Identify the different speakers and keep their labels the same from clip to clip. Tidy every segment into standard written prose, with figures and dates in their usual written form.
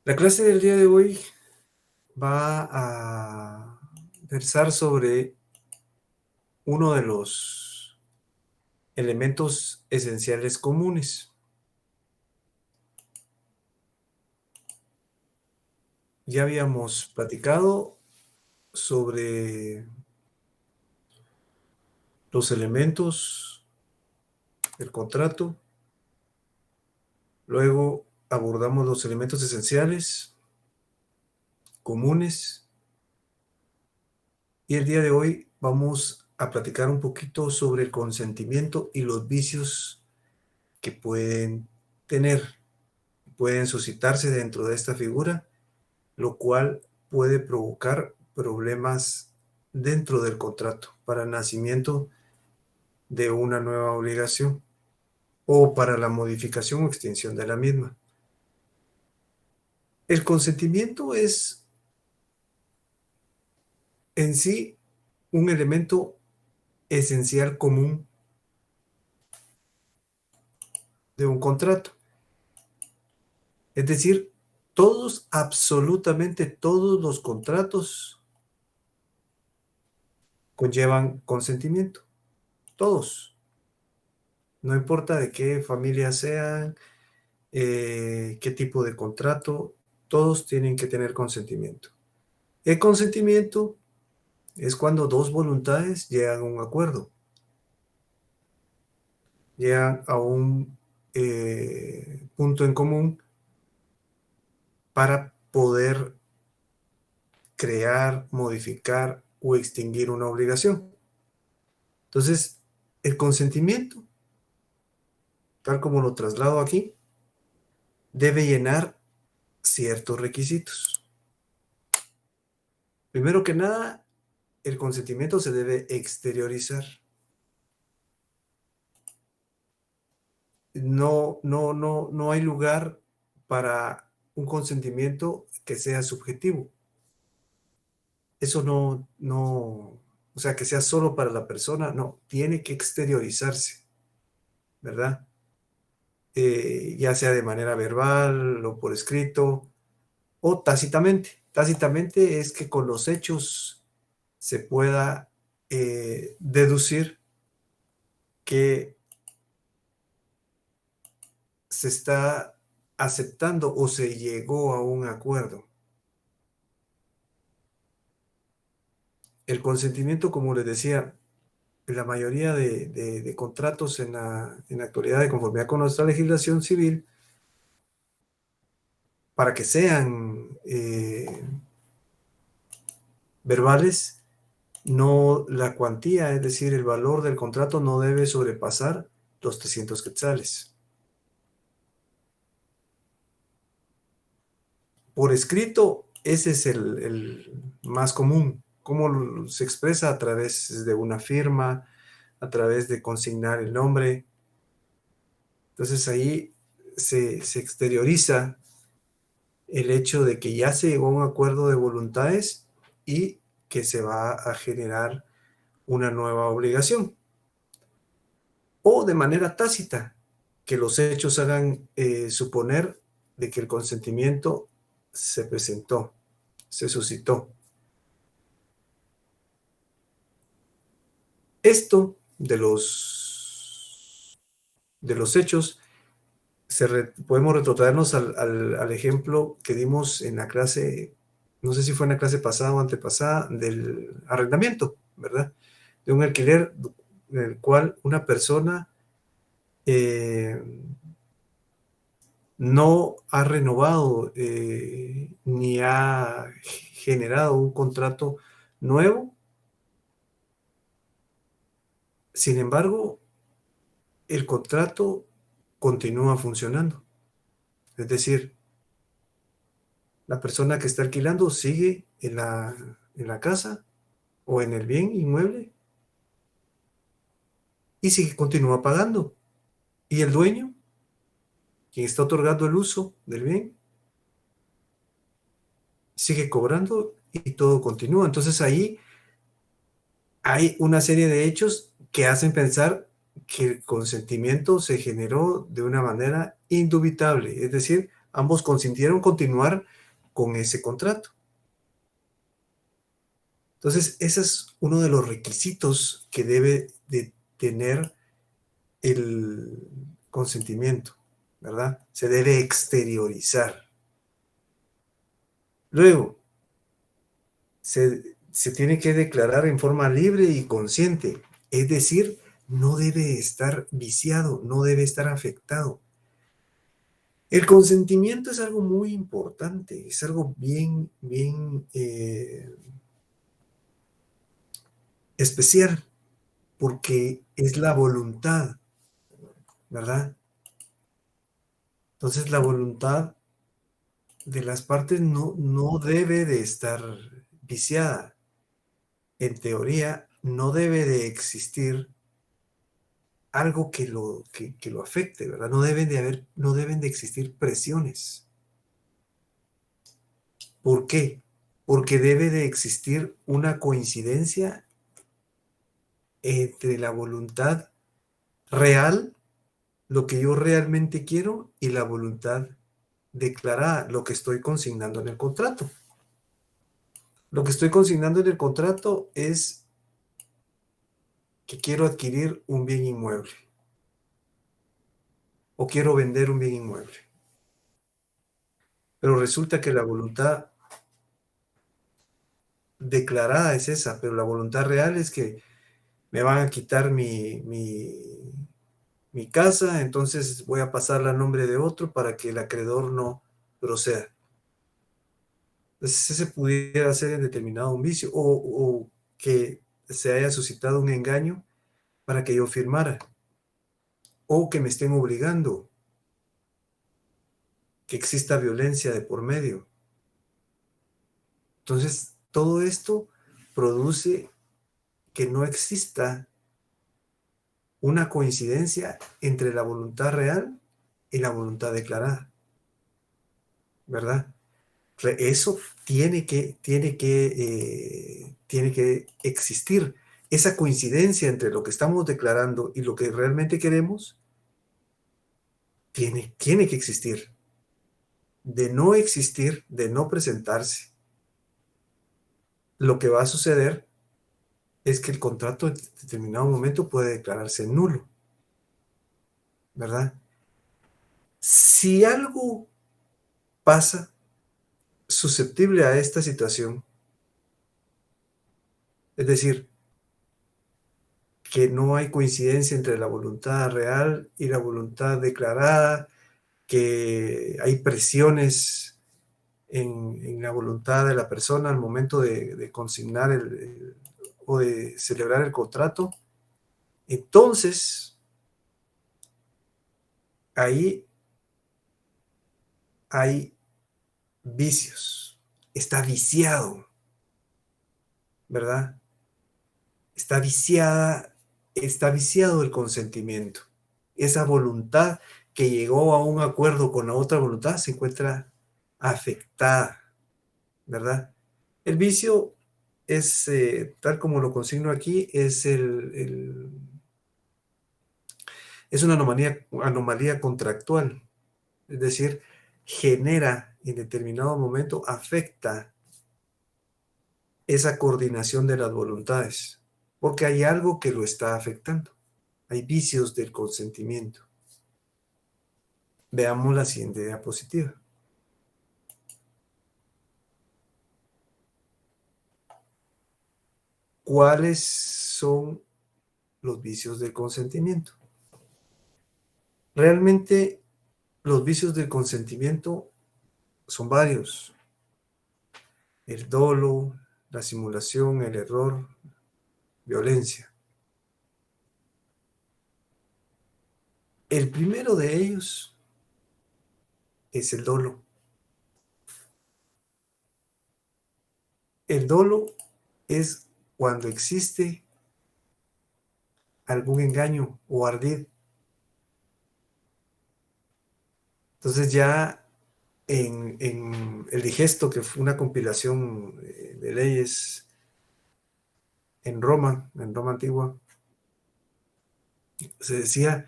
Speaker 1: La clase del día de hoy va a versar sobre uno de los elementos esenciales comunes. Ya habíamos platicado sobre los elementos del contrato, luego abordamos los elementos esenciales comunes y el día de hoy vamos a platicar un poquito sobre el consentimiento y los vicios que pueden suscitarse dentro de esta figura, lo cual puede provocar problemas dentro del contrato para el nacimiento de una nueva obligación o para la modificación o extinción de la misma. El consentimiento es en sí un elemento esencial común de un contrato. Es decir, todos, absolutamente todos los contratos conllevan consentimiento. Todos. No importa de qué familia sean, qué tipo de contrato, todos tienen que tener consentimiento. El consentimiento es cuando dos voluntades llegan a un acuerdo, llegan a un punto en común para poder crear, modificar o extinguir una obligación. Entonces, el consentimiento, tal como lo traslado aquí, debe llenar ciertos requisitos. Primero que nada, el consentimiento se debe exteriorizar. No hay lugar para un consentimiento que sea subjetivo. Eso o sea, que sea solo para la persona, no, tiene que exteriorizarse, ¿verdad? Ya sea de manera verbal o por escrito o tácitamente. Tácitamente es que con los hechos se pueda deducir que se está aceptando o se llegó a un acuerdo. El consentimiento, como les decía, la mayoría de contratos en la actualidad, de conformidad con nuestra legislación civil, para que sean verbales, no la cuantía, es decir, el valor del contrato no debe sobrepasar los 300 quetzales. Por escrito, ese es el más común. Cómo se expresa a través de una firma, a través de consignar el nombre. Entonces ahí se exterioriza el hecho de que ya se llegó a un acuerdo de voluntades y que se va a generar una nueva obligación. O de manera tácita, que los hechos hagan suponer de que el consentimiento se presentó, se suscitó. Esto de los hechos, podemos retrotraernos al ejemplo que dimos en la clase, no sé si fue en la clase pasada o antepasada, del arrendamiento, ¿verdad? De un alquiler en el cual una persona eh, no ha renovado ni ha generado un contrato nuevo. Sin embargo, el contrato continúa funcionando. Es decir, la persona que está alquilando sigue en la casa o en el bien inmueble y sigue, continúa pagando. Y el dueño, quien está otorgando el uso del bien, sigue cobrando y todo continúa. Entonces ahí hay una serie de hechos que hacen pensar que el consentimiento se generó de una manera indubitable, es decir, Ambos consintieron continuar con ese contrato. Entonces, ese es uno de los requisitos que debe de tener el consentimiento, ¿verdad? Se debe exteriorizar. Luego, se tiene que declarar en forma libre y consciente, es decir, no debe estar viciado, no debe estar afectado. El consentimiento es algo muy importante, es algo bien, bien especial, porque es la voluntad, ¿verdad? Entonces la voluntad de las partes no debe de estar viciada. En teoría, no debe de existir algo que lo afecte, ¿verdad? No deben de existir presiones. ¿Por qué? Porque debe de existir una coincidencia entre la voluntad real, lo que yo realmente quiero, y la voluntad declarada, lo que estoy consignando en el contrato. Lo que estoy consignando en el contrato es que quiero adquirir un bien inmueble o quiero vender un bien inmueble. Pero resulta que la voluntad declarada es esa, pero la voluntad real es que me van a quitar mi casa, entonces voy a pasarla a nombre de otro para que el acreedor no proceda. Entonces ese pudiera ser en determinado un vicio o que se haya suscitado un engaño para que yo firmara o que me estén obligando, que exista violencia de por medio. Entonces todo esto produce que no exista una coincidencia entre la voluntad real y la voluntad declarada, ¿verdad? Eso tiene que existir. Esa coincidencia entre lo que estamos declarando y lo que realmente queremos tiene que existir. De no existir, de no presentarse, lo que va a suceder es que el contrato en determinado momento puede declararse nulo, ¿verdad? Si algo pasa susceptible a esta situación, es decir, que no hay coincidencia entre la voluntad real y la voluntad declarada, que hay presiones en la voluntad de la persona al momento de consignar o de celebrar el contrato, entonces ahí hay vicios, está viciado, ¿verdad? Está viciada, está viciado el consentimiento. Esa voluntad que llegó a un acuerdo con la otra voluntad se encuentra afectada, ¿verdad? El vicio es, tal como lo consigno aquí, es una anomalía contractual, es decir, genera en determinado momento, afecta esa coordinación de las voluntades, porque hay algo que lo está afectando. Hay vicios del consentimiento. Veamos la siguiente diapositiva. ¿Cuáles son los vicios del consentimiento? Realmente los vicios del consentimiento son varios. El dolo, la simulación, el error, violencia. El primero de ellos es el dolo. El dolo es cuando existe algún engaño o ardid. Entonces ya en el digesto, que fue una compilación de leyes en Roma antigua, se decía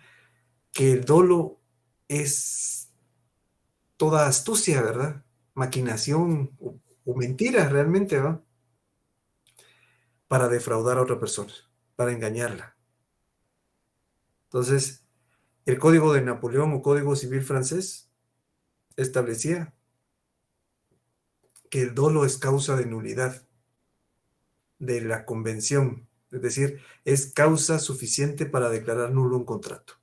Speaker 1: que el dolo es toda astucia, ¿verdad? Maquinación o mentira realmente, ¿va? Para defraudar a otra persona, para engañarla. Entonces, el Código de Napoleón o Código Civil francés establecía que el dolo es causa de nulidad de la convención, es decir, es causa suficiente para declarar nulo un contrato.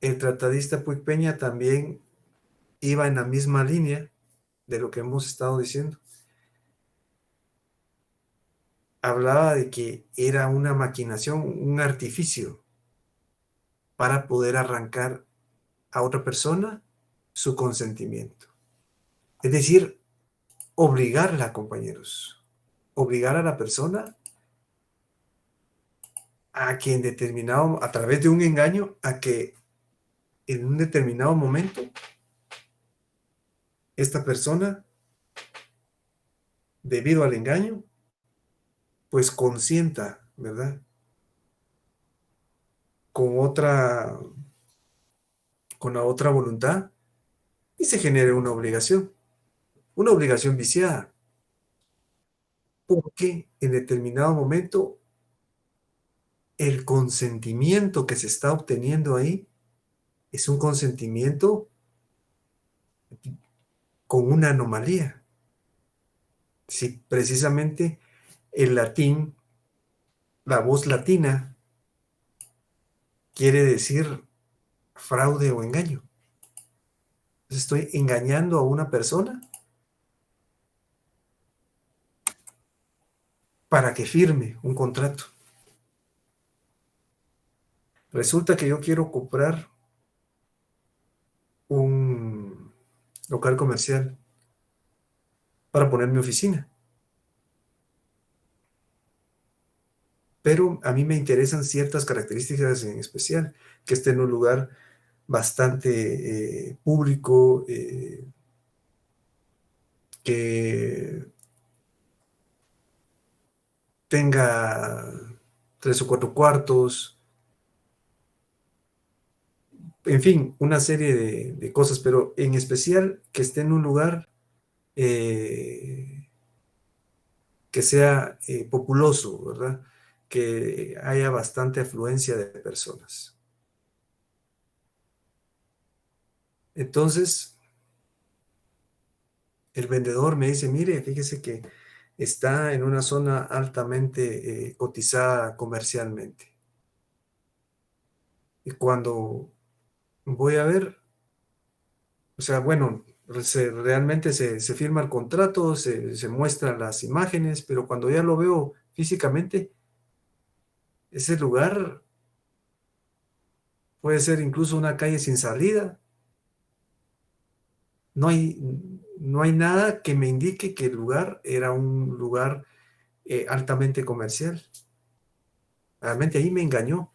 Speaker 1: El tratadista Puig Peña también iba en la misma línea de lo que hemos estado diciendo. Hablaba de que era una maquinación, un artificio para poder arrancar a otra persona su consentimiento. Es decir, obligarla, compañeros, obligar a la persona a que en determinado, a través de un engaño, a que en un determinado momento esta persona, debido al engaño, pues consienta, ¿verdad? Con otra, con la otra voluntad y se genere una obligación viciada, porque en determinado momento el consentimiento que se está obteniendo ahí es un consentimiento con una anomalía. Si precisamente el latín, la voz latina, quiere decir fraude o engaño. Entonces estoy engañando a una persona para que firme un contrato. Resulta que yo quiero comprar un local comercial para poner mi oficina, pero a mí me interesan ciertas características en especial, que esté en un lugar bastante público, que tenga 3 o 4 cuartos, en fin, una serie de cosas, pero en especial que esté en un lugar que sea populoso, ¿verdad? Que haya bastante afluencia de personas. Entonces, el vendedor me dice, mire, fíjese que está en una zona altamente cotizada comercialmente. Y cuando voy a ver, o sea, bueno, realmente se firma el contrato, se muestran las imágenes, pero cuando ya lo veo físicamente, ese lugar puede ser incluso una calle sin salida. No hay, no hay nada que me indique que el lugar era un lugar altamente comercial. Realmente ahí me engañó.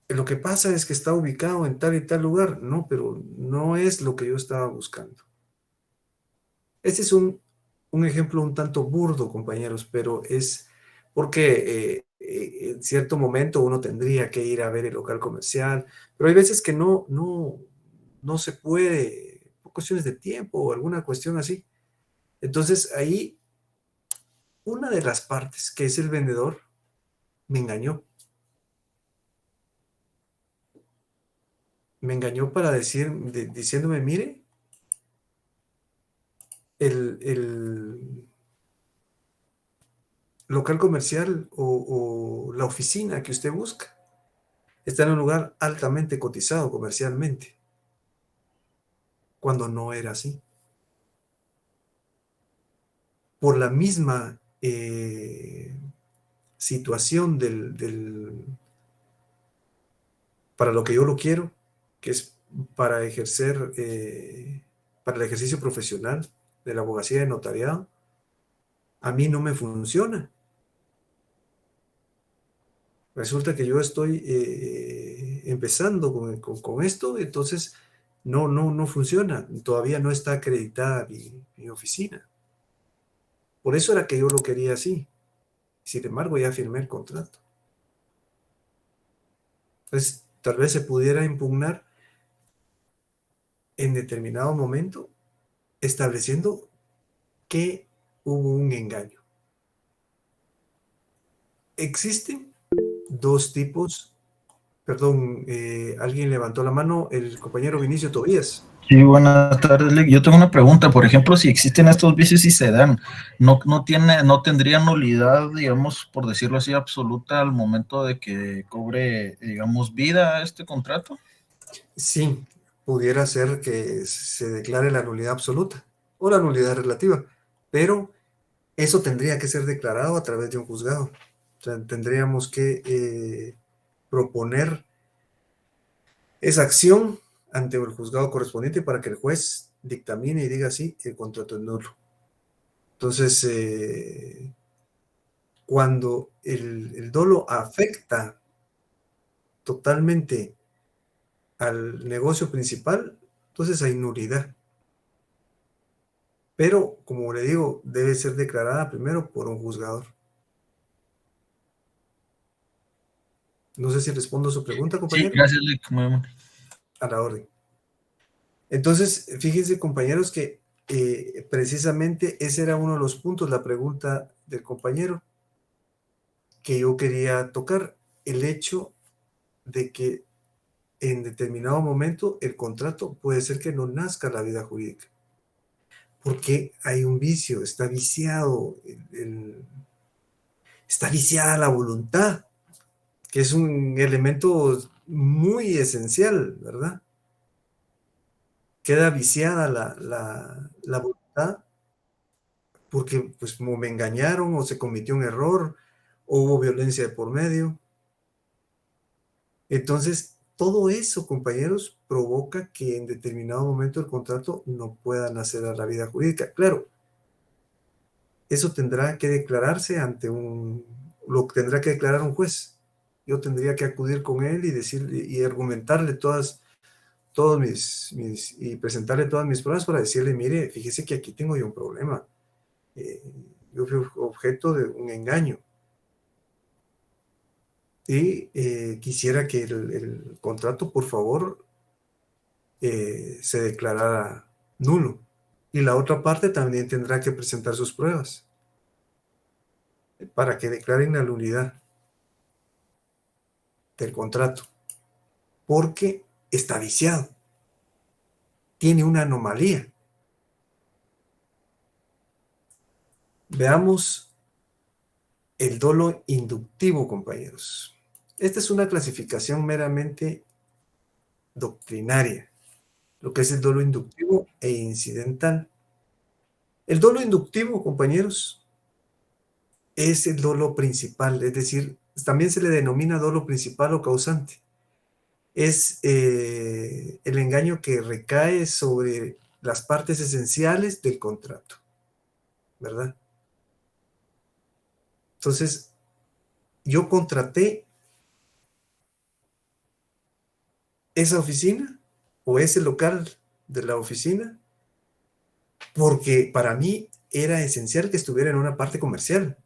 Speaker 1: Lo que pasa es que está ubicado en tal y tal lugar. No, pero no es lo que yo estaba buscando. Este es un ejemplo un tanto burdo, compañeros, pero es porque en cierto momento uno tendría que ir a ver el local comercial, pero hay veces que no se puede, por cuestiones de tiempo o alguna cuestión así. Entonces ahí una de las partes, que es el vendedor, me engañó. Me engañó para diciéndome, mire, el local comercial o la oficina que usted busca está en un lugar altamente cotizado comercialmente, cuando no era así. Por la misma situación para lo que yo lo quiero, que es para ejercer, para el ejercicio profesional de la abogacía de notariado, a mí no me funciona. Resulta que yo estoy empezando con esto, entonces no funciona. Todavía no está acreditada mi oficina. Por eso era que yo lo quería así. Sin embargo, ya firmé el contrato. Entonces, tal vez se pudiera impugnar en determinado momento, estableciendo que hubo un engaño. Existen dos tipos, perdón, alguien levantó la mano, el compañero Vinicio Tobías.
Speaker 2: Sí, buenas tardes, Lick. Yo tengo una pregunta. Por ejemplo, si existen estos vicios y se dan, ¿no tendría nulidad, digamos, por decirlo así, absoluta al momento de que cobre, digamos, vida este contrato?
Speaker 1: Sí, pudiera ser que se declare la nulidad absoluta o la nulidad relativa, pero eso tendría que ser declarado a través de un juzgado. O sea, tendríamos que proponer esa acción ante el juzgado correspondiente para que el juez dictamine y diga sí, el contrato es nulo. Entonces, cuando el dolo afecta totalmente al negocio principal, entonces hay nulidad. Pero, como le digo, debe ser declarada primero por un juzgador. No sé si respondo a su pregunta,
Speaker 2: Sí,
Speaker 1: compañero.
Speaker 2: gracias, Lick. Muy bien.
Speaker 1: A la orden. Entonces, fíjense, compañeros, que precisamente ese era uno de los puntos, la pregunta del compañero, que yo quería tocar, el hecho de que en determinado momento el contrato puede ser que no nazca la vida jurídica, porque hay un vicio, está viciado, está viciada la voluntad, que es un elemento muy esencial, ¿verdad? Queda viciada la voluntad porque pues como me engañaron o se cometió un error o hubo violencia de por medio. Entonces, todo eso, compañeros, provoca que en determinado momento el contrato no pueda nacer a la vida jurídica. Claro, eso tendrá que declararse lo tendrá que declarar un juez. Yo tendría que acudir con él y decirle y argumentarle y presentarle todas mis pruebas para decirle, mire, fíjese que aquí tengo yo un problema. Eh, yo fui objeto de un engaño y quisiera que el contrato, por favor, se declarara nulo. Y la otra parte también tendrá que presentar sus pruebas para que declaren la nulidad del contrato, porque está viciado, tiene una anomalía. Veamos el dolo inductivo, compañeros. Esta es una clasificación meramente doctrinaria, lo que es el dolo inductivo e incidental. El dolo inductivo, compañeros, es el dolo principal, es decir, también se le denomina dolo principal o causante. Es el engaño que recae sobre las partes esenciales del contrato, ¿verdad? Entonces, yo contraté esa oficina o ese local de la oficina porque para mí era esencial que estuviera en una parte comercial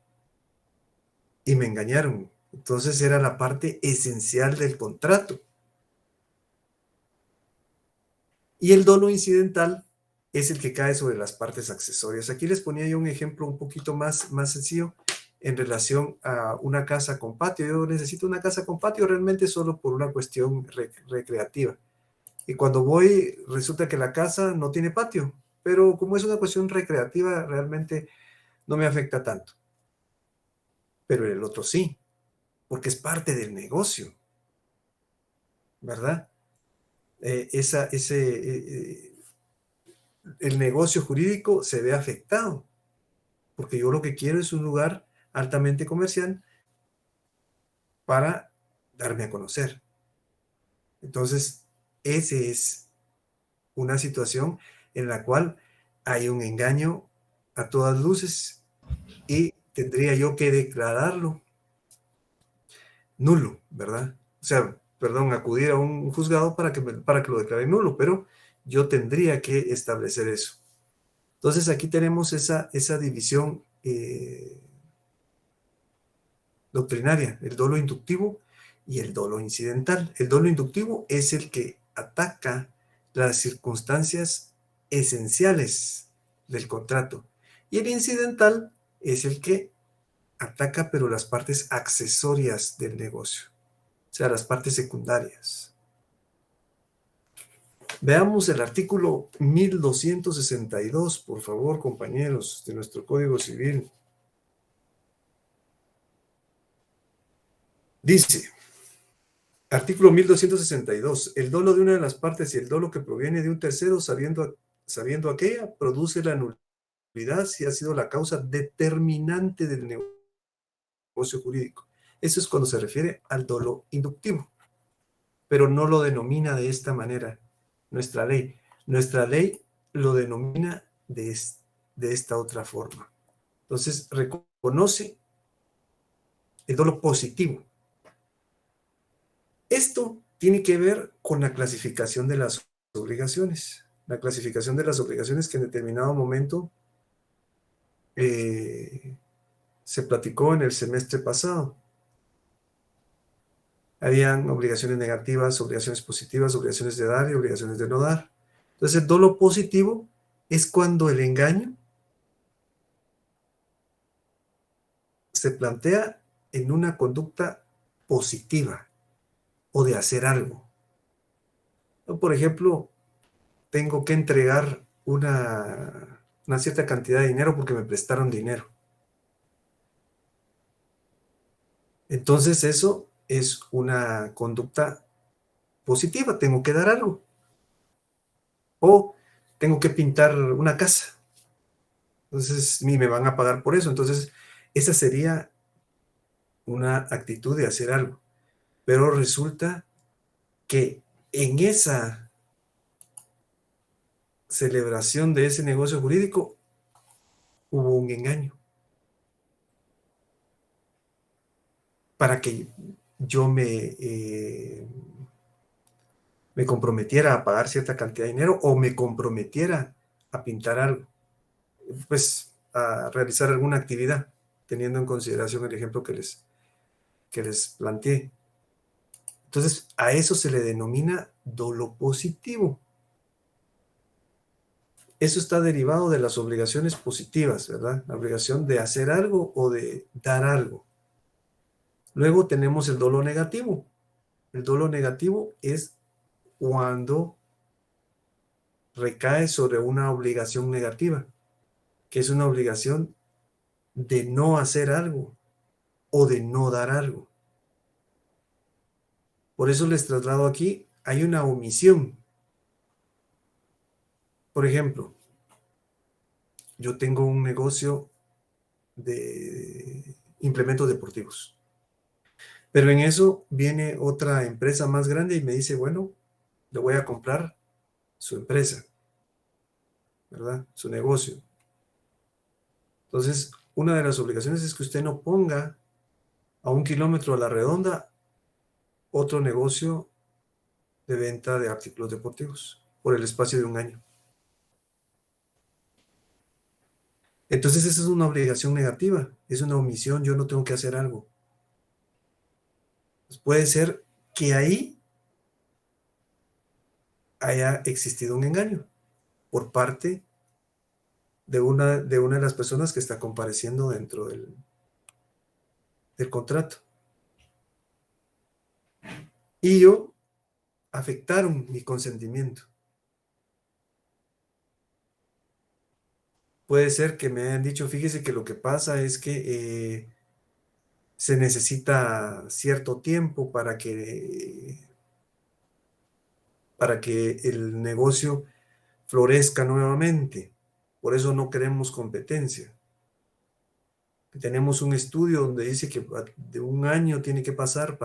Speaker 1: y me engañaron. Entonces era la parte esencial del contrato. Y el dolo incidental es el que cae sobre las partes accesorias. Aquí les ponía yo un ejemplo un poquito más sencillo en relación a una casa con patio. Yo necesito una casa con patio realmente solo por una cuestión recreativa. Y cuando voy, resulta que la casa no tiene patio, pero como es una cuestión recreativa, realmente no me afecta tanto. Pero el otro sí, porque es parte del negocio, ¿verdad? El negocio jurídico se ve afectado, porque yo lo que quiero es un lugar altamente comercial para darme a conocer. Entonces, esa es una situación en la cual hay un engaño a todas luces y tendría yo que declararlo nulo, ¿verdad? O sea, perdón, acudir a un juzgado para que lo declare nulo, pero yo tendría que establecer eso. Entonces, aquí tenemos esa división doctrinaria, el dolo inductivo y el dolo incidental. El dolo inductivo es el que ataca las circunstancias esenciales del contrato. Y el incidental es el que ataca, pero las partes accesorias del negocio, o sea, las partes secundarias. Veamos el artículo 1262, por favor, compañeros, de nuestro Código Civil. Dice, artículo 1262, el dolo de una de las partes y el dolo que proviene de un tercero, sabiendo aquella, produce la nulidad si ha sido la causa determinante del negocio jurídico. Eso es cuando se refiere al dolo inductivo, pero no lo denomina de esta manera nuestra ley. Nuestra ley lo denomina de esta otra forma. Entonces, reconoce el dolo positivo. Esto tiene que ver con la clasificación de las obligaciones. La clasificación de las obligaciones que en determinado momento se platicó en el semestre pasado. Habían obligaciones negativas, obligaciones positivas, obligaciones de dar y obligaciones de no dar. Entonces, el dolo positivo es cuando el engaño se plantea en una conducta positiva o de hacer algo. Yo, por ejemplo, tengo que entregar una cierta cantidad de dinero porque me prestaron dinero. Entonces eso es una conducta positiva, tengo que dar algo. O tengo que pintar una casa. Entonces ni me van a pagar por eso. Entonces esa sería una actitud de hacer algo. Pero resulta que en esa celebración de ese negocio jurídico hubo un engaño. Para que yo me comprometiera a pagar cierta cantidad de dinero o me comprometiera a pintar algo, pues a realizar alguna actividad, teniendo en consideración el ejemplo que les planteé. Entonces, a eso se le denomina dolo positivo. Eso está derivado de las obligaciones positivas, ¿verdad? La obligación de hacer algo o de dar algo. Luego tenemos el dolo negativo. El dolo negativo es cuando recae sobre una obligación negativa, que es una obligación de no hacer algo o de no dar algo. Por eso les traslado aquí, hay una omisión. Por ejemplo, yo tengo un negocio de implementos deportivos, pero en eso viene otra empresa más grande y me dice, bueno, le voy a comprar su empresa, ¿verdad? Su negocio. Entonces, una de las obligaciones es que usted no ponga a 1 kilómetro a la redonda otro negocio de venta de artículos deportivos por el espacio de 1 año. Entonces esa es una obligación negativa, es una omisión, yo no tengo que hacer algo. Pues puede ser que ahí haya existido un engaño por parte de una de las personas que está compareciendo dentro del contrato. Y yo afectaron mi consentimiento. Puede ser que me hayan dicho, fíjese que lo que pasa es que se necesita cierto tiempo para que el negocio florezca nuevamente. Por eso no queremos competencia. Tenemos un estudio donde dice que de 1 año tiene que pasar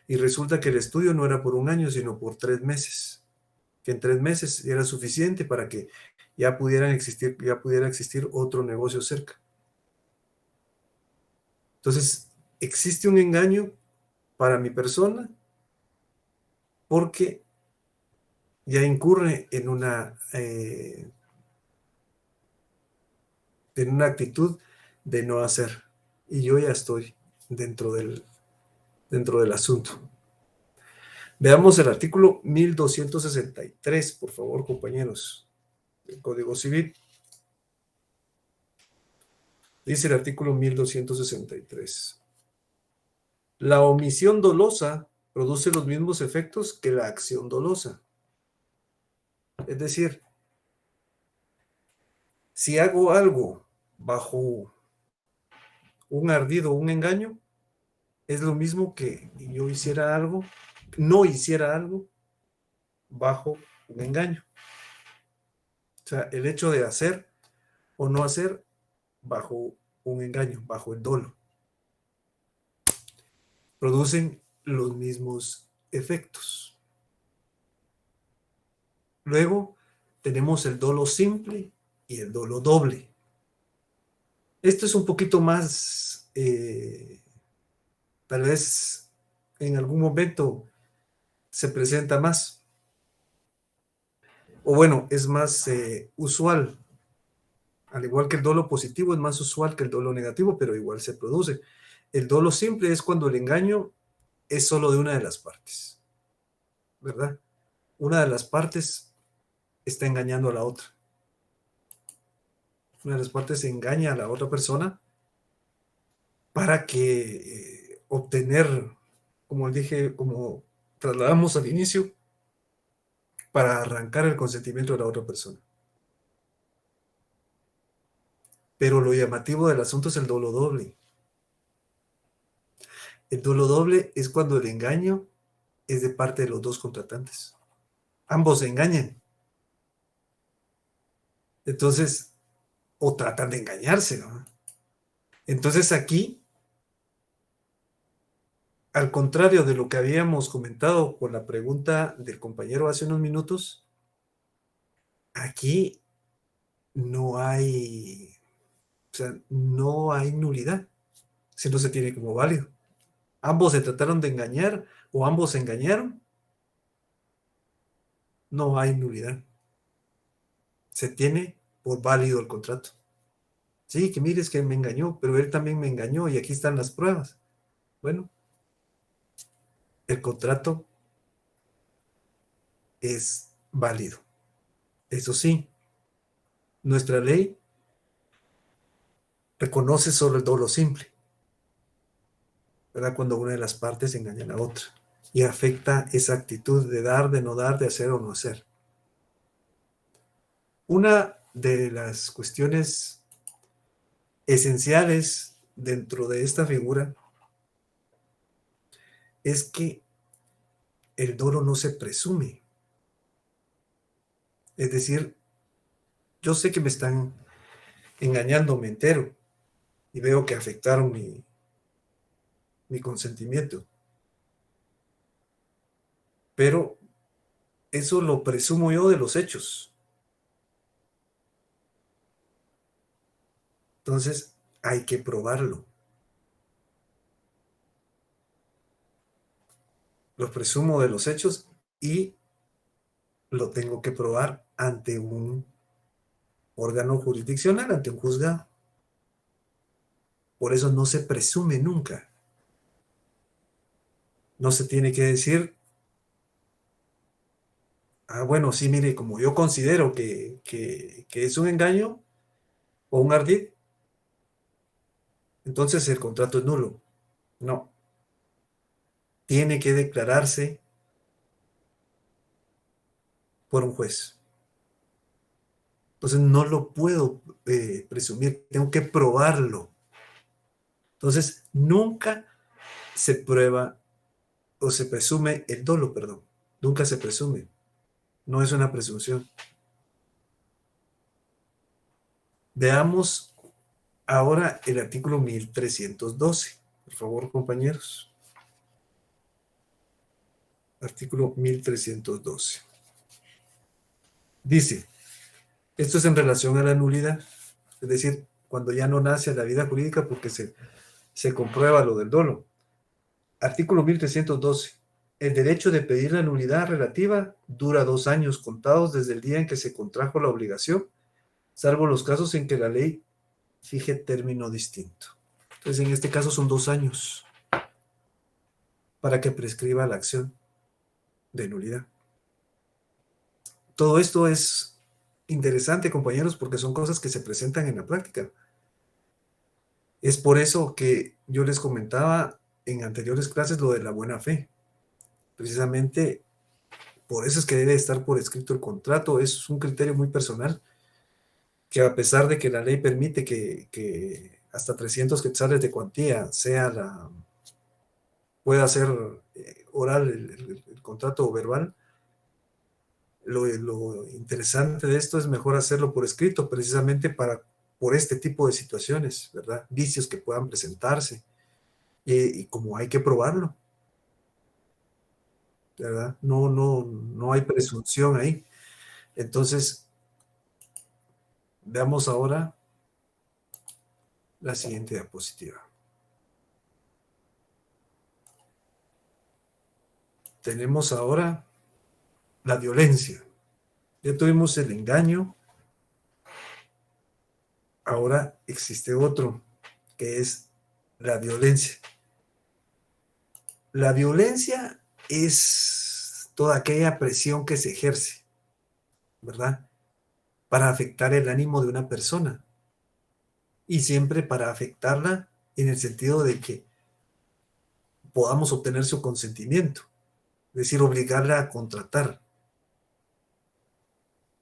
Speaker 1: y resulta que el estudio no era por 1 año, sino por 3 meses. Que en 3 meses era suficiente para que ya pudiera existir otro negocio cerca. Entonces, existe un engaño para mi persona porque ya incurre en una actitud de no hacer. Y yo ya estoy dentro del asunto. Veamos el artículo 1263, por favor, compañeros, del Código Civil. Dice el artículo 1263. La omisión dolosa produce los mismos efectos que la acción dolosa. Es decir, si hago algo bajo un ardid o un engaño, es lo mismo que yo hiciera algo, no hiciera algo bajo un engaño. O sea, el hecho de hacer o no hacer bajo un engaño, bajo el dolo, producen los mismos efectos. Luego tenemos el dolo simple y el dolo doble. Esto es un poquito más, tal vez en algún momento se presenta más, o bueno, es más usual. Al igual que el dolo positivo es más usual que el dolo negativo, pero igual se produce. El dolo simple es cuando el engaño es solo de una de las partes, ¿verdad? Una de las partes está engañando a la otra. Una de las partes engaña a la otra persona para que obtener, como dije, como trasladamos al inicio, para arrancar el consentimiento de la otra persona. Pero lo llamativo del asunto es el dolo doble. El dolo doble es cuando el engaño es de parte de los dos contratantes. Ambos se engañan. Entonces, o tratan de engañarse, ¿no? Entonces aquí, al contrario de lo que habíamos comentado con la pregunta del compañero hace unos minutos, aquí no hay, o sea, no hay nulidad, si no se tiene como válido. Ambos se trataron de engañar o ambos se engañaron, no hay nulidad. Se tiene por válido el contrato. Sí, que mires que me engañó, pero él también me engañó y aquí están las pruebas. Bueno, el contrato es válido. Eso sí, nuestra ley reconoce solo el dolo simple, ¿verdad? Cuando una de las partes engaña a la otra y afecta esa actitud de dar, de no dar, de hacer o no hacer. Una de las cuestiones esenciales dentro de esta figura es que el dolo no se presume. Es decir, yo sé que me están engañando, me entero y veo que afectaron mi consentimiento. Pero eso lo presumo yo de los hechos. Entonces, hay que probarlo. Lo presumo de los hechos y lo tengo que probar ante un órgano jurisdiccional, ante un juzgado. Por eso no se presume nunca. No se tiene que decir, bueno, sí, mire, como yo considero que es un engaño o un ardid, entonces el contrato es nulo. No. Tiene que declararse por un juez. Entonces no lo puedo presumir, tengo que probarlo. Entonces nunca se prueba o se presume el dolo, perdón. Nunca se presume. No es una presunción. Veamos ahora el artículo 1312. Por favor, compañeros. Artículo 1312. Dice, esto es en relación a la nulidad, es decir, cuando ya no nace a la vida jurídica porque se comprueba lo del dolo. Artículo 1312. El derecho de pedir la nulidad relativa dura 2 años contados desde el día en que se contrajo la obligación, salvo los casos en que la ley fije término distinto. Entonces, en este caso son 2 años para que prescriba la acción. de nulidad. Todo esto es interesante, compañeros, porque son cosas que se presentan en la práctica. Es por eso que yo les comentaba en anteriores clases lo de la buena fe. Precisamente por eso es que debe estar por escrito el contrato. Es un criterio muy personal, que a pesar de que la ley permite que hasta 300 quetzales de cuantía pueda ser oral el contrato verbal, lo interesante de esto es mejor hacerlo por escrito, precisamente por este tipo de situaciones, ¿verdad? Vicios que puedan presentarse, y como hay que probarlo, ¿verdad? No hay presunción ahí. Entonces, veamos ahora la siguiente diapositiva. Tenemos ahora la violencia. Ya tuvimos el engaño, ahora existe otro, que es la violencia. La violencia es toda aquella presión que se ejerce, ¿verdad? Para afectar el ánimo de una persona, y siempre para afectarla en el sentido de que podamos obtener su consentimiento, es decir, obligarla a contratar.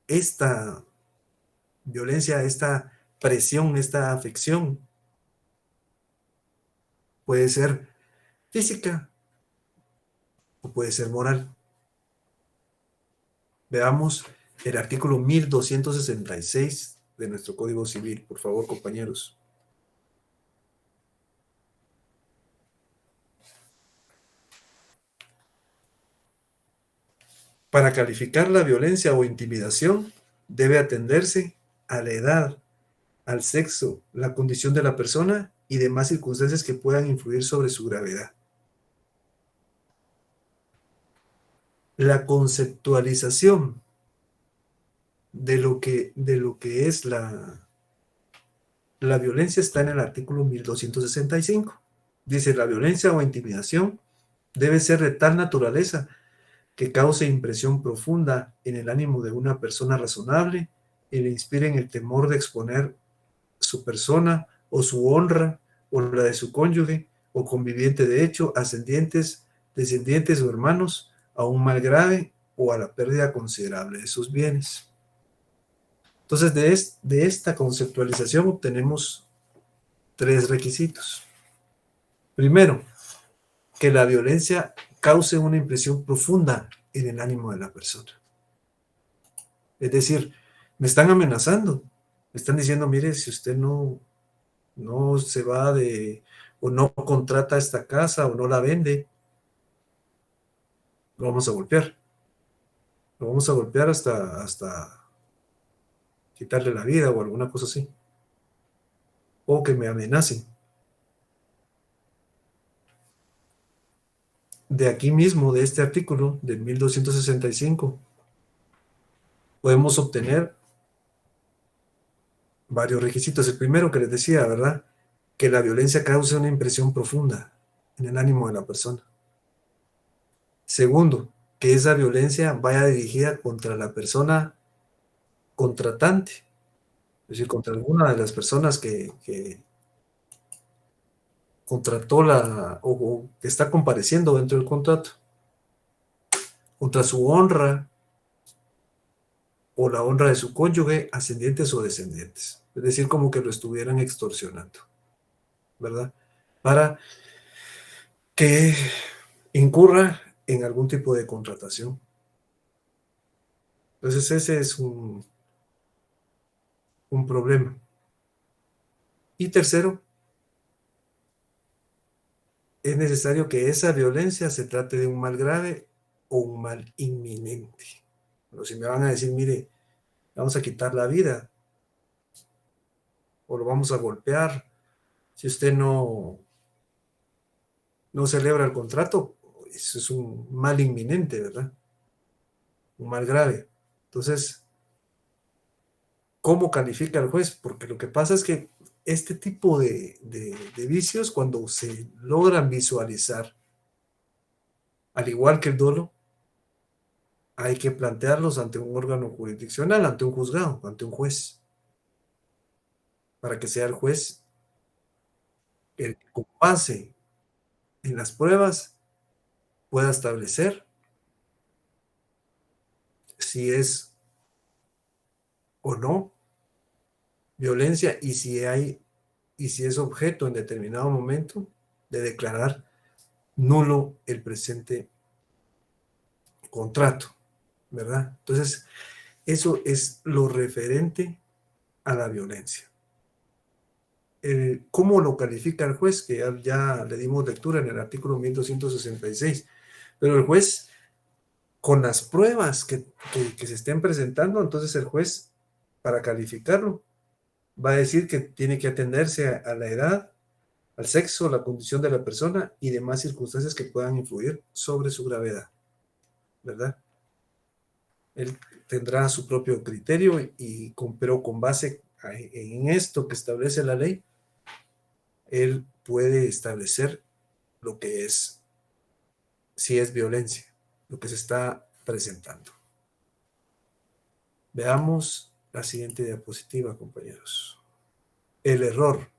Speaker 1: Esta violencia, esta presión, esta afección puede ser física o puede ser moral. Veamos el artículo 1266 de nuestro Código Civil, por favor, compañeros. Para calificar la violencia o intimidación, debe atenderse a la edad, al sexo, la condición de la persona y demás circunstancias que puedan influir sobre su gravedad. La conceptualización de lo que es la violencia está en el artículo 1265. Dice, la violencia o intimidación debe ser de tal naturaleza que cause impresión profunda en el ánimo de una persona razonable y le inspiren el temor de exponer su persona o su honra o la de su cónyuge o conviviente de hecho, ascendientes, descendientes o hermanos a un mal grave o a la pérdida considerable de sus bienes. Entonces, de esta conceptualización obtenemos tres requisitos. Primero, que la violencia cause una impresión profunda en el ánimo de la persona. Es decir, me están amenazando, me están diciendo, mire, si usted no se va o no contrata esta casa o no la vende, lo vamos a golpear. Lo vamos a golpear hasta quitarle la vida o alguna cosa así. O que me amenacen. De aquí mismo, de este artículo de 1265, podemos obtener varios requisitos. El primero que les decía, ¿verdad? Que la violencia cause una impresión profunda en el ánimo de la persona. Segundo, que esa violencia vaya dirigida contra la persona contratante, es decir, contra alguna de las personas que contrató o que está compareciendo dentro del contrato, contra su honra o la honra de su cónyuge, ascendientes o descendientes. Es decir, como que lo estuvieran extorsionando, ¿verdad? Para que incurra en algún tipo de contratación. Entonces ese es un problema. Y tercero, es necesario que esa violencia se trate de un mal grave o un mal inminente. Pero si me van a decir, mire, vamos a quitar la vida o lo vamos a golpear, si usted no celebra el contrato, eso es un mal inminente, ¿verdad? Un mal grave. Entonces, ¿cómo califica el juez? Porque lo que pasa es que este tipo de vicios, cuando se logran visualizar, al igual que el dolo, hay que plantearlos ante un órgano jurisdiccional, ante un juzgado, ante un juez, para que sea el juez el que con base en las pruebas pueda establecer si es o no violencia y si es objeto en determinado momento de declarar nulo el presente contrato, ¿verdad? Entonces, eso es lo referente a la violencia. ¿Cómo lo califica el juez? Que ya le dimos lectura en el artículo 1266, pero el juez, con las pruebas que se estén presentando, entonces el juez, para calificarlo, va a decir que tiene que atenderse a la edad, al sexo, la condición de la persona y demás circunstancias que puedan influir sobre su gravedad, ¿verdad? Él tendrá su propio criterio pero con base en esto que establece la ley, él puede establecer lo que es, si es violencia, lo que se está presentando. Veamos la siguiente diapositiva, compañeros. El error.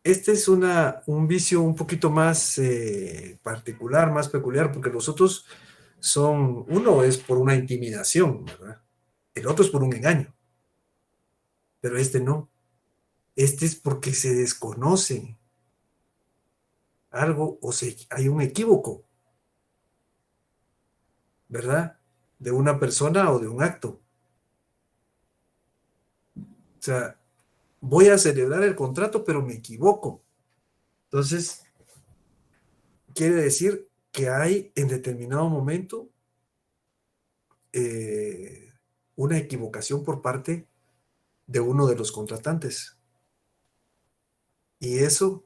Speaker 1: Este es un vicio un poquito más particular, más peculiar, porque los otros uno es por una intimidación, ¿verdad? El otro es por un engaño, pero este no. Este es porque se desconoce algo hay un equívoco, ¿verdad? De una persona o de un acto. O sea, voy a celebrar el contrato, pero me equivoco. Entonces, quiere decir que hay en determinado momento eh, una equivocación por parte de uno de los contratantes. Y eso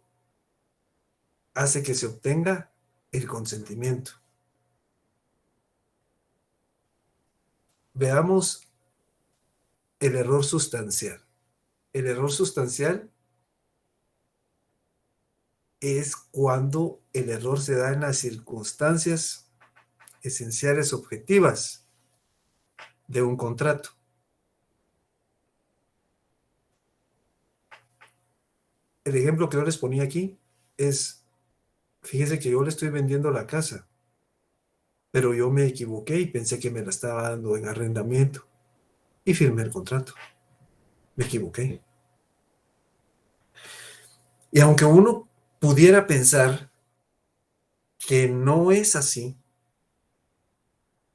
Speaker 1: hace que se obtenga el consentimiento. Veamos el error sustancial. El error sustancial es cuando el error se da en las circunstancias esenciales objetivas de un contrato. El ejemplo que yo les ponía aquí es, fíjese que yo le estoy vendiendo la casa, pero yo me equivoqué y pensé que me la estaba dando en arrendamiento y firmé el contrato. Me equivoqué. Y aunque uno pudiera pensar que no es así,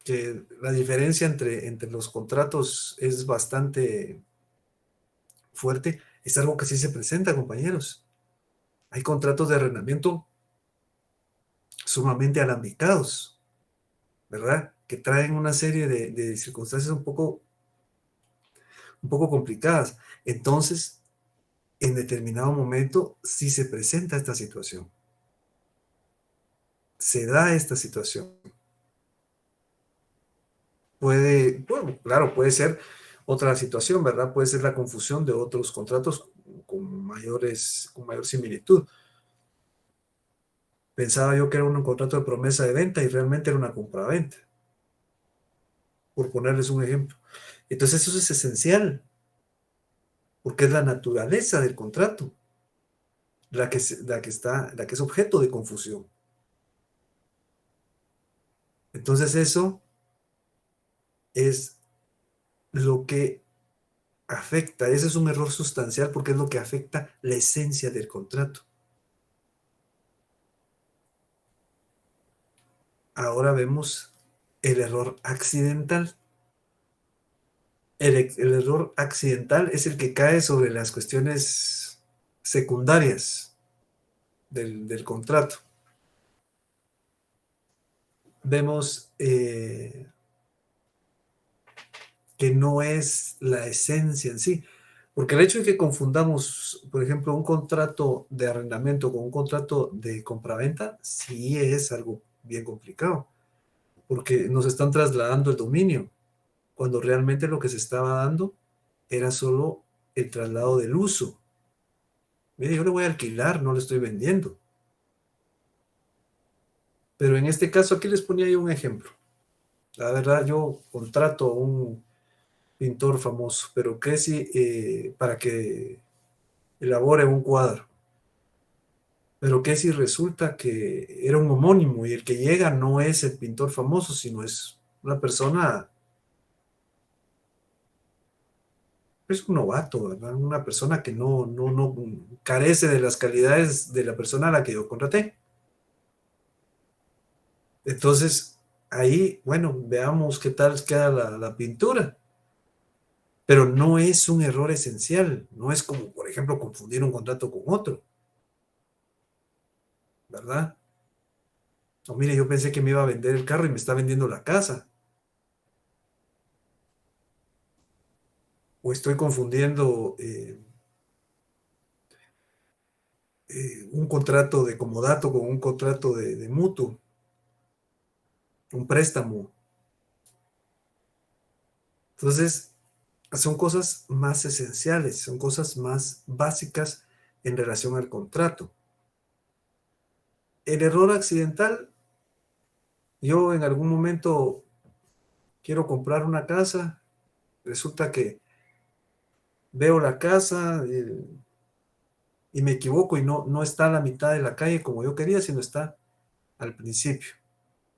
Speaker 1: que la diferencia entre los contratos es bastante fuerte, es algo que sí se presenta, compañeros. Hay contratos de arrendamiento sumamente alambicados, ¿verdad? Que traen una serie de circunstancias un poco complicadas. Entonces, en determinado momento, sí se presenta esta situación. Se da esta situación. Bueno, claro, puede ser otra situación, ¿verdad? Puede ser la confusión de otros contratos con mayor similitud. Pensaba yo que era un contrato de promesa de venta y realmente era una compraventa, por ponerles un ejemplo. Entonces eso es esencial, porque es la naturaleza del contrato la que es objeto de confusión. Entonces eso es lo que afecta, ese es un error sustancial porque es lo que afecta la esencia del contrato. Ahora vemos el error accidental. El error accidental es el que cae sobre las cuestiones secundarias del contrato. Vemos que no es la esencia en sí, porque el hecho de que confundamos, por ejemplo, un contrato de arrendamiento con un contrato de compraventa, sí es algo bien complicado, porque nos están trasladando el dominio, cuando realmente lo que se estaba dando era solo el traslado del uso. Mire, yo le voy a alquilar, no le estoy vendiendo. Pero en este caso, aquí les ponía yo un ejemplo. La verdad, yo contrato a un pintor famoso, pero que si para que elabore un cuadro. Pero que si resulta que era un homónimo y el que llega no es el pintor famoso, sino es una persona, es un novato, ¿verdad? Una persona que no carece de las calidades de la persona a la que yo contraté. Entonces, ahí, bueno, veamos qué tal queda la pintura. Pero no es un error esencial, no es como, por ejemplo, confundir un contrato con otro, ¿verdad? O mire, yo pensé que me iba a vender el carro y me está vendiendo la casa. O estoy confundiendo un contrato de comodato con un contrato de mutuo, un préstamo. Entonces, son cosas más esenciales, son cosas más básicas en relación al contrato. El error accidental, yo en algún momento quiero comprar una casa, resulta que veo la casa y me equivoco y no está a la mitad de la calle como yo quería, sino está al principio.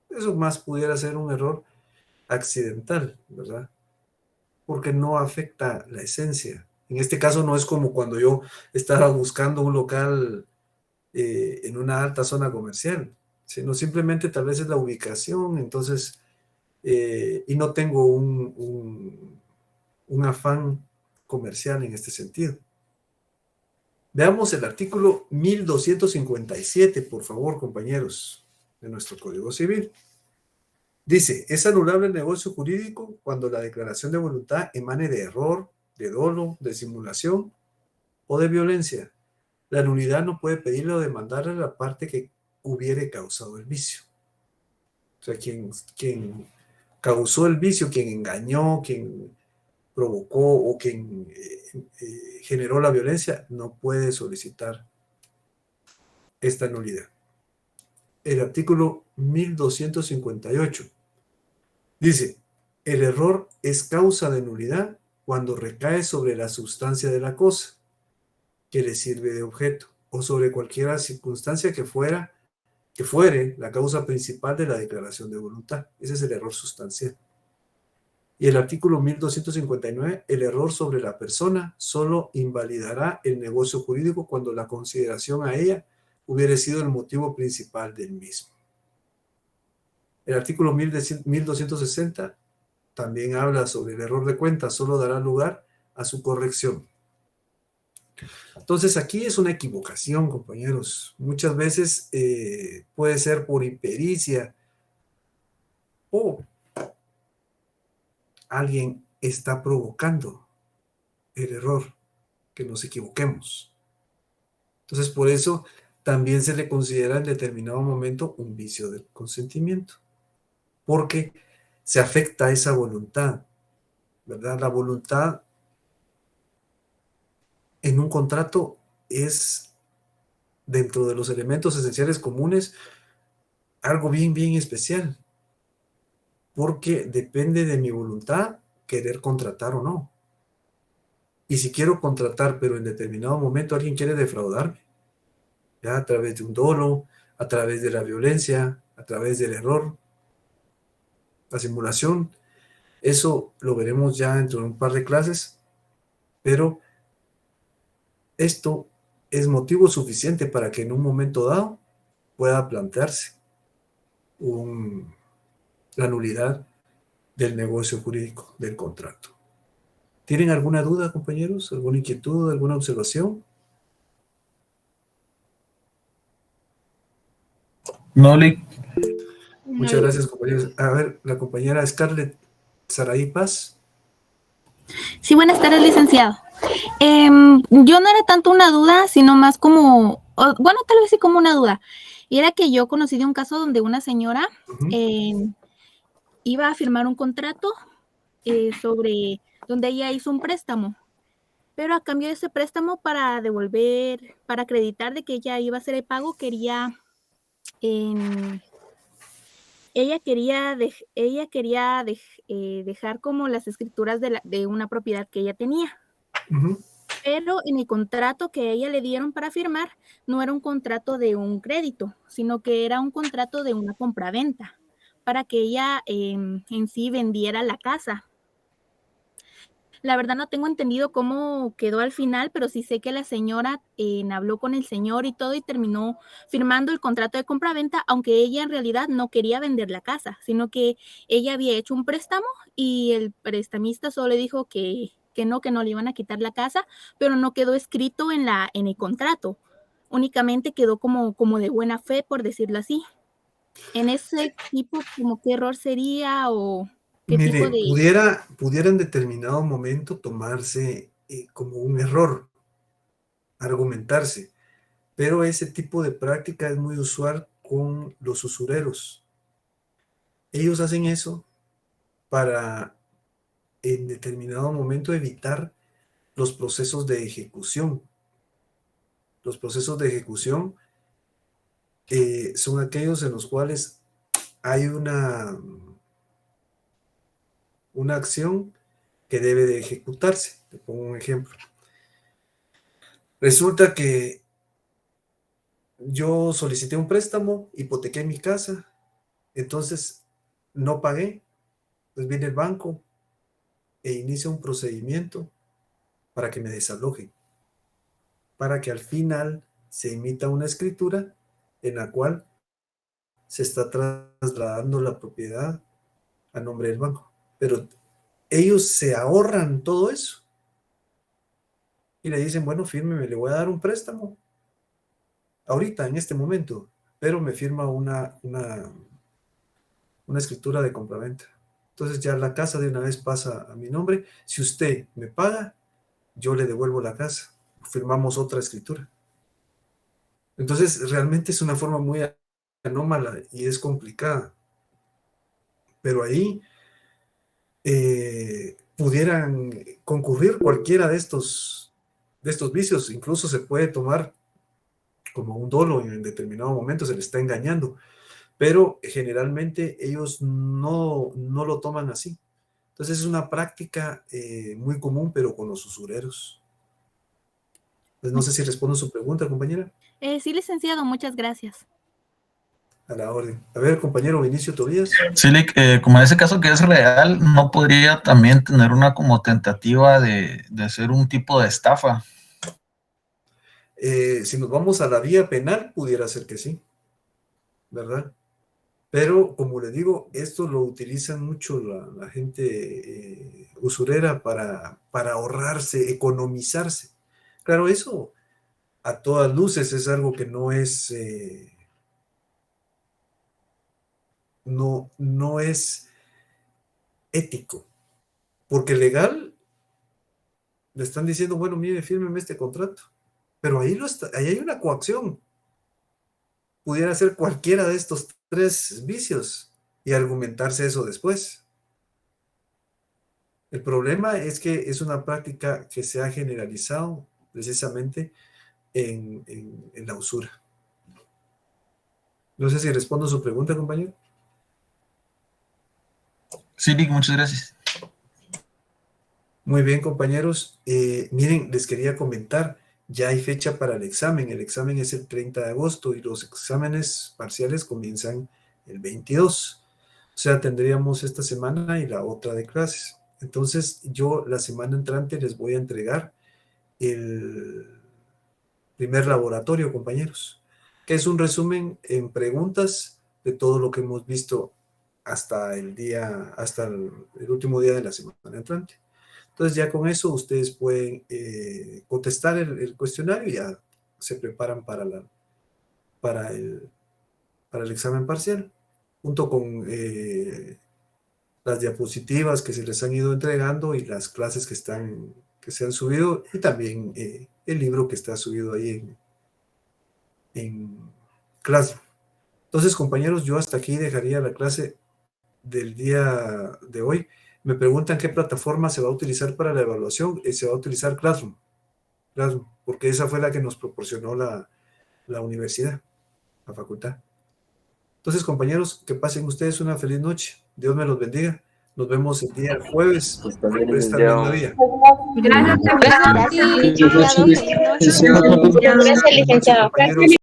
Speaker 1: Eso más pudiera ser un error accidental, ¿verdad? Porque no afecta la esencia. En este caso no es como cuando yo estaba buscando un local en una alta zona comercial, sino simplemente tal vez es la ubicación, entonces, y no tengo un afán comercial en este sentido. Veamos el artículo 1257, por favor, compañeros, de nuestro Código Civil. Dice, es anulable el negocio jurídico cuando la declaración de voluntad emane de error, de dolo, de simulación o de violencia. La nulidad no puede pedirle o demandarle a la parte que hubiere causado el vicio. O sea, quien causó el vicio, quien engañó, quien provocó o quien generó la violencia, no puede solicitar esta nulidad. El artículo 1258 dice, el error es causa de nulidad cuando recae sobre la sustancia de la cosa que le sirve de objeto o sobre cualquier circunstancia que fuere la causa principal de la declaración de voluntad. Ese es el error sustancial. Y el artículo 1259, el error sobre la persona solo invalidará el negocio jurídico cuando la consideración a ella hubiera sido el motivo principal del mismo. El artículo 1260 también habla sobre el error de cuenta, solo dará lugar a su corrección. Entonces aquí es una equivocación, compañeros. Muchas veces puede ser por impericia o alguien está provocando el error, que nos equivoquemos. Entonces por eso también se le considera en determinado momento un vicio del consentimiento, porque se afecta esa voluntad, ¿verdad? La voluntad en un contrato es, dentro de los elementos esenciales comunes, algo bien, bien especial, porque depende de mi voluntad querer contratar o no. Y si quiero contratar, pero en determinado momento alguien quiere defraudarme, ya a través de un dolo, a través de la violencia, a través del error, la simulación, eso lo veremos ya dentro de un par de clases, pero esto es motivo suficiente para que en un momento dado pueda plantearse la nulidad del negocio jurídico, del contrato. ¿Tienen alguna duda, compañeros? ¿Alguna inquietud? ¿Alguna observación?
Speaker 2: No le.
Speaker 3: No,
Speaker 1: Muchas gracias, compañeros. A ver, la compañera Scarlett Saraí Paz.
Speaker 3: sí, buenas tardes, licenciado. Yo no era tanto una duda, sino más como, bueno, tal vez sí como una duda. Y era que yo conocí de un caso donde una señora iba a firmar un contrato sobre donde ella hizo un préstamo, pero a cambio de ese préstamo para devolver, para acreditar de que ella iba a hacer el pago, quería dejar como las escrituras de una propiedad que ella tenía.
Speaker 1: Ujú.
Speaker 3: Pero en el contrato que a ella le dieron para firmar, no era un contrato de un crédito, sino que era un contrato de una compraventa, para que ella en sí vendiera la casa. La verdad no tengo entendido cómo quedó al final, pero sí sé que la señora habló con el señor y todo y terminó firmando el contrato de compraventa, aunque ella en realidad no quería vender la casa, sino que ella había hecho un préstamo y el prestamista solo le dijo que no le iban a quitar la casa, pero no quedó escrito en el contrato. Únicamente quedó como de buena fe, por decirlo así. En ese tipo, como qué error sería o qué tipo
Speaker 1: Mire,
Speaker 3: de...
Speaker 1: pudiera en determinado momento tomarse como un error, argumentarse, pero ese tipo de práctica es muy usual con los usureros. Ellos hacen eso para en determinado momento evitar los procesos de ejecución. Los procesos de ejecución son aquellos en los cuales hay una acción que debe de ejecutarse. Te pongo un ejemplo. Resulta que yo solicité un préstamo, hipotequé mi casa, entonces no pagué, pues viene el banco e inicia un procedimiento para que me desalojen, para que al final se emita una escritura en la cual se está trasladando la propiedad a nombre del banco. Pero ellos se ahorran todo eso y le dicen, bueno, fírmeme, le voy a dar un préstamo ahorita, en este momento, pero me firma una escritura de compraventa. Entonces ya la casa de una vez pasa a mi nombre. Si usted me paga, yo le devuelvo la casa. Firmamos otra escritura. Entonces realmente es una forma muy anómala y es complicada. Pero ahí pudieran concurrir cualquiera de estos vicios. Incluso se puede tomar como un dolo en determinado momento, se le está engañando. Pero generalmente ellos no lo toman así. Entonces es una práctica muy común, pero con los usureros. Pues no sé si respondo su pregunta, compañera.
Speaker 3: Sí, licenciado, muchas gracias.
Speaker 1: A la orden. A ver, compañero Vinicio Tobías.
Speaker 2: Sí, como en ese caso que es real, ¿no podría también tener una como tentativa de hacer un tipo de estafa?
Speaker 1: Si nos vamos a la vía penal, pudiera ser que sí, ¿verdad? Pero, como le digo, esto lo utilizan mucho la gente usurera para ahorrarse, economizarse. Claro, eso a todas luces es algo que no es ético, porque legal le están diciendo, bueno, mire, fírmeme este contrato, pero ahí hay una coacción. Pudiera ser cualquiera de estos tres vicios y argumentarse eso después. El problema es que es una práctica que se ha generalizado precisamente en la usura. No sé si respondo su pregunta, compañero.
Speaker 2: Sí, muchas gracias.
Speaker 1: Muy bien, compañeros. Miren, les quería comentar, ya hay fecha para el examen. El examen es el 30 de agosto y los exámenes parciales comienzan el 22. O sea, tendríamos esta semana y la otra de clases. Entonces, yo la semana entrante les voy a entregar el primer laboratorio, compañeros, que es un resumen en preguntas de todo lo que hemos visto hasta el último día de la semana entrante. Entonces ya con eso ustedes pueden contestar el cuestionario y ya se preparan para el examen parcial, junto con las diapositivas que se les han ido entregando y las clases que se han subido y también el libro que está subido ahí en Classroom. Entonces, compañeros, yo hasta aquí dejaría la clase del día de hoy. Me preguntan qué plataforma se va a utilizar para la evaluación. Se va a utilizar Classroom, porque esa fue la que nos proporcionó la universidad, la facultad. Entonces, compañeros, que pasen ustedes una feliz noche. Dios me los bendiga. Nos vemos el día jueves
Speaker 4: Pues también
Speaker 1: por esta
Speaker 4: ya.
Speaker 1: misma vía.
Speaker 5: Gracias,
Speaker 3: Gracias, licenciado.
Speaker 5: licenciado.
Speaker 3: Feliz noche.
Speaker 5: Gracias, licenciado.
Speaker 1: Compañeros,